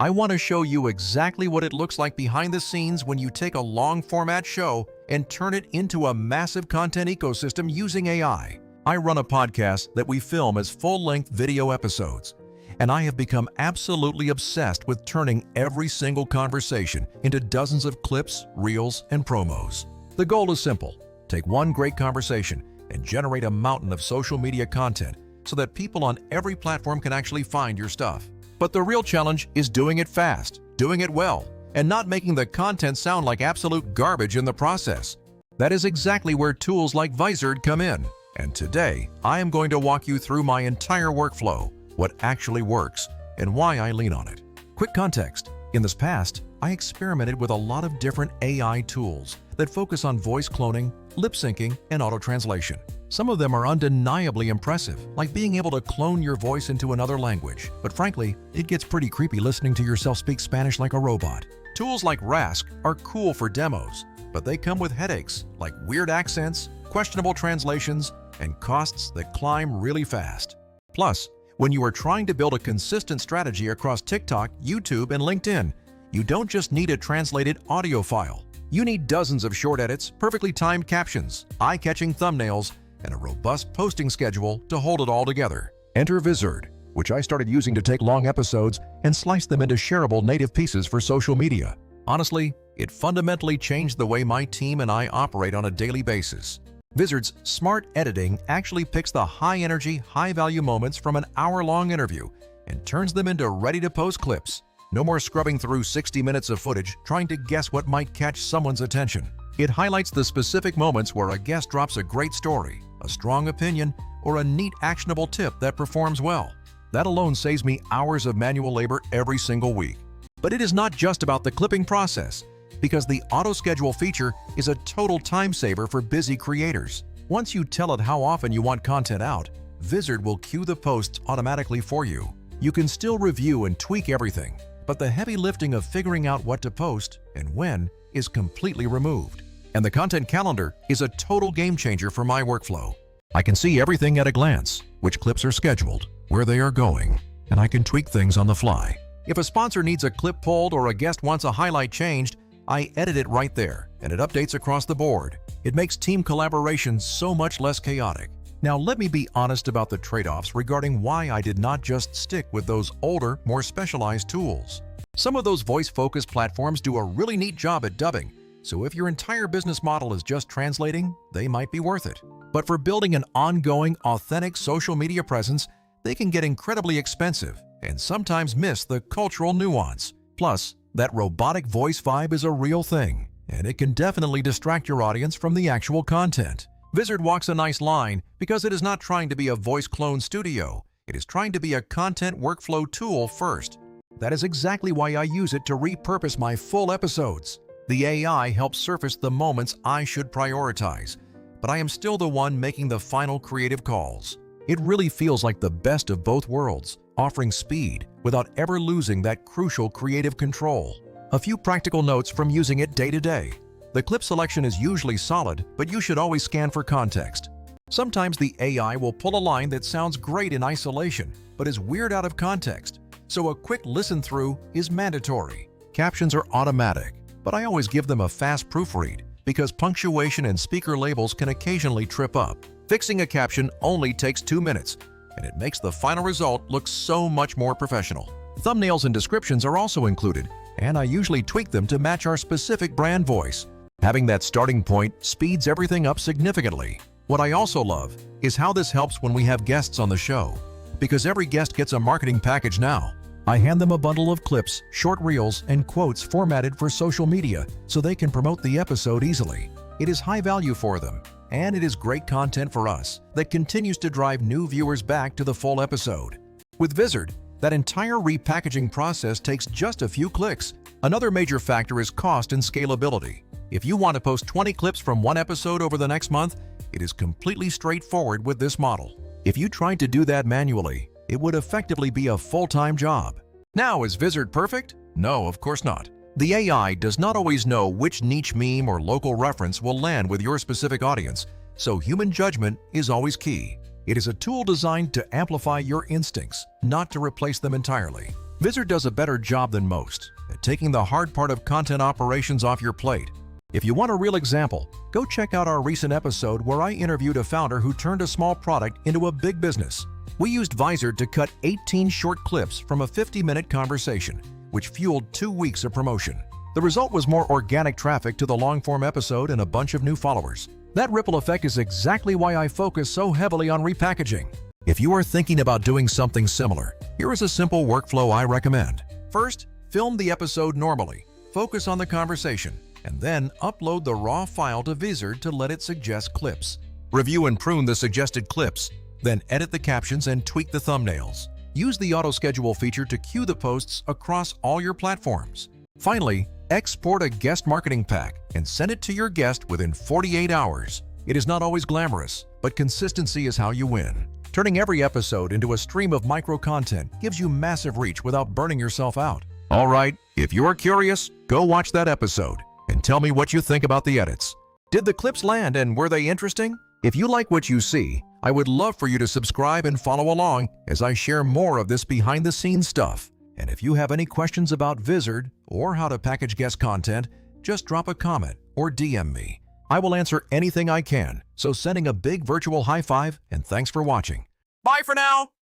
I want to show you exactly what it looks like behind the scenes when you take a long-format show and turn it into a massive content ecosystem using AI. I run a podcast that we film as full-length video episodes, and I have become absolutely obsessed with turning every single conversation into dozens of clips, reels, and promos. The goal is simple: take one great conversation and generate a mountain of social media content so that people on every platform can actually find your stuff. But the real challenge is doing it fast, doing it well, and not making the content sound like absolute garbage in the process. That is exactly where tools like Vizard come in. And today, I am going to walk you through my entire workflow, what actually works, and why I lean on it. Quick context: in this past, I experimented with a lot of different AI tools that focus on voice cloning, lip syncing, and auto-translation. Some of them are undeniably impressive, like being able to clone your voice into another language. But frankly, it gets pretty creepy listening to yourself speak Spanish like a robot. Tools like Rask are cool for demos, but they come with headaches like weird accents, questionable translations, and costs that climb really fast. Plus, when you are trying to build a consistent strategy across TikTok, YouTube, and LinkedIn, you don't just need a translated audio file. You need dozens of short edits, perfectly timed captions, eye-catching thumbnails, and a robust posting schedule to hold it all together. Enter Vizard, which I started using to take long episodes and slice them into shareable native pieces for social media. Honestly, it fundamentally changed the way my team and I operate on a daily basis. Vizard's smart editing actually picks the high-energy, high-value moments from an hour-long interview and turns them into ready-to-post clips. No more scrubbing through 60 minutes of footage trying to guess what might catch someone's attention. It highlights the specific moments where a guest drops a great story, a strong opinion, or a neat actionable tip that performs well. That alone saves me hours of manual labor every single week. But it is not just about the clipping process, because the auto-schedule feature is a total time saver for busy creators. Once you tell it how often you want content out, Vizard will queue the posts automatically for you. You can still review and tweak everything, but the heavy lifting of figuring out what to post and when is completely removed. And the content calendar is a total game changer for my workflow. I can see everything at a glance, which clips are scheduled, where they are going, and I can tweak things on the fly. If a sponsor needs a clip pulled or a guest wants a highlight changed, I edit it right there, and it updates across the board. It makes team collaboration so much less chaotic. Now let me be honest about the trade-offs regarding why I did not just stick with those older, more specialized tools. Some of those voice-focused platforms do a really neat job at dubbing, so if your entire business model is just translating, they might be worth it. But for building an ongoing, authentic social media presence, they can get incredibly expensive and sometimes miss the cultural nuance. Plus, that robotic voice vibe is a real thing, and it can definitely distract your audience from the actual content. Vizard walks a nice line because it is not trying to be a voice clone studio. It is trying to be a content workflow tool first. That is exactly why I use it to repurpose my full episodes. The AI helps surface the moments I should prioritize, but I am still the one making the final creative calls. It really feels like the best of both worlds, offering speed without ever losing that crucial creative control. A few practical notes from using it day to day. The clip selection is usually solid, but you should always scan for context. Sometimes the AI will pull a line that sounds great in isolation, but is weird out of context, so a quick listen through is mandatory. Captions are automatic, but I always give them a fast proofread because punctuation and speaker labels can occasionally trip up. Fixing a caption only takes 2 minutes, and it makes the final result look so much more professional. Thumbnails and descriptions are also included, and I usually tweak them to match our specific brand voice. Having that starting point speeds everything up significantly. What I also love is how this helps when we have guests on the show, because every guest gets a marketing package now. I hand them a bundle of clips, short reels, and quotes formatted for social media so they can promote the episode easily. It is high value for them, and it is great content for us that continues to drive new viewers back to the full episode. With Vizard, that entire repackaging process takes just a few clicks. Another major factor is cost and scalability. If you want to post 20 clips from one episode over the next month, it is completely straightforward with this model. If you tried to do that manually, it would effectively be a full-time job. Now, is Vizard perfect? No, of course not. The AI does not always know which niche meme or local reference will land with your specific audience, so human judgment is always key. It is a tool designed to amplify your instincts, not to replace them entirely. Vizard does a better job than most at taking the hard part of content operations off your plate. If you want a real example, go check out our recent episode where I interviewed a founder who turned a small product into a big business. We used Vizard to cut 18 short clips from a 50-minute conversation, which fueled 2 weeks of promotion. The result was more organic traffic to the long-form episode and a bunch of new followers. That ripple effect is exactly why I focus so heavily on repackaging. If you are thinking about doing something similar, here is a simple workflow I recommend. First, film the episode normally, focus on the conversation, and then upload the raw file to Vizard to let it suggest clips. Review and prune the suggested clips, then edit the captions and tweak the thumbnails. Use the auto-schedule feature to queue the posts across all your platforms. Finally, export a guest marketing pack and send it to your guest within 48 hours. It is not always glamorous, but consistency is how you win. Turning every episode into a stream of micro-content gives you massive reach without burning yourself out. All right, if you're curious, go watch that episode and tell me what you think about the edits. Did the clips land and were they interesting? If you like what you see, I would love for you to subscribe and follow along as I share more of this behind-the-scenes stuff. And if you have any questions about Vizard or how to package guest content, just drop a comment or DM me. I will answer anything I can, so sending a big virtual high five and thanks for watching. Bye for now!